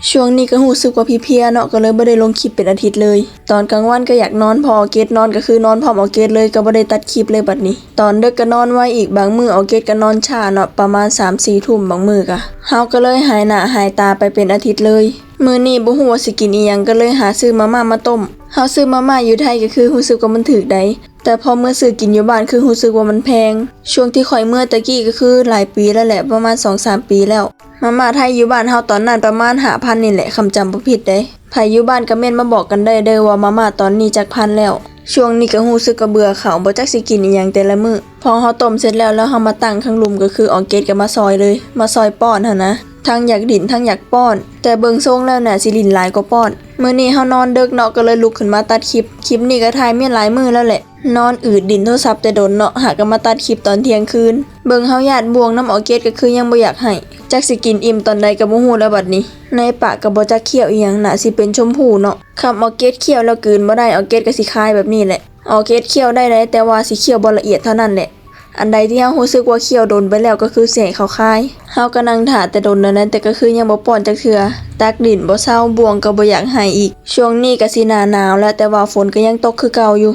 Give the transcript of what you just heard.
ช่วงนี้ก็รู้สึกว่าเพลียๆเนาะก็เลยบ่ได้ลงคลิปเป็นอาทิตย์เลยตอนกลางวันก็อยากนอนพอออร์เกตนอนก็คือนอนพร้อมออร์เกตเลยก็บ่ได้ตัดคลิปเลยบัดนี้ตอนดึกก็นอนไวอีกบางมื้อออร์เกตก็นอนช้าเนาะประมาณ 3-4 ทุ่มบางมื้อก็เฮาก็เลยหายหน้าหายตาไปเป็นอาทิตย์เลยมื้อนี้บ่ฮู้ว่าสิกินอีหยังก็เลยหาซื้อมาม่ามาต้มเฮาซื้อมาม่าอยู่ไทยก็คือรู้สึกว่ามันถูกได้แต่พอเมื่อซื้อกินอยู่บ้านคือรู้สึกว่ามันแพงช่วงที่ข่อยเมื่อตะกี้ก็คือหลายปีแล้วแหละประมาณ 2-3 ปีแล้วมาม่าไทยอยู่บ้านเฮาตอนนั้นประมาณ 5,000 นี่แหละคำจำบ่ผิดเด้ไผอยู่บ้านก็เม่นมาบอกกันได้เด้อว่ามาม่าตอนนี้จักพันแล้วช่วงนี้ก็รู้สึกเบื่อข้าวบ่จักสิกินอีหยังแต่ละมื้อพอเฮาต้มเสร็จแล้วเฮามาตั้งข้างลุมก็คือออร์เกตก็มาซอยเลยมาซอยป้อนหั่นนะทั้งอยากดิ้นทั้งอยากป้อนแต่เบิ่งทรงแล้วน่ะสิลิ้นหลายกว่าป้อนมื้อนี้เฮานอนดึกเนาะก็เลยลุกขึ้นมาตัดคลิปนี้ก็ถ่ายมีหลายมื้อแล้วแหละนอนอืดดินโทรศัพท์แต่โดนเนาะหาก็มาตัดคลิปตอนเที่ยงคืนเบิ่งเฮาญาติบวงน้ำออร์เกตก็คือยังบ่อยากให้จักสิกินอิ่มตอนใดก็บ่ฮู้แล้วบัดนี้ในปากก็บ่จักเคี้ยวอีหยังน่ะสิเป็นชมพูเนาะคำออร์เกตเคี้ยวแล้วกลืนบ่ได้ออร์เกตก็สิคายแบบนี้แหละออร์เกตเคี้ยวได้แต่ว่าสิเคี้ยวบ่ละเอียดเท่านั้นแหละอันใดที่เฮารู้สึกว่าเคี้ยวโดนไปแล้วก็คือเสียงเขาคายเฮาก็นั่งท่าแต่โดนนั้นแต่ก็คือยังบ่ป้อนจักเทื่อตักดินบ่เซาบวงก็บ่อยากให้อีกช่วงนี้ก็สิหน้าหนาวแล้วแต่ว่าฝนก็ยังตกคือเก่าอยู่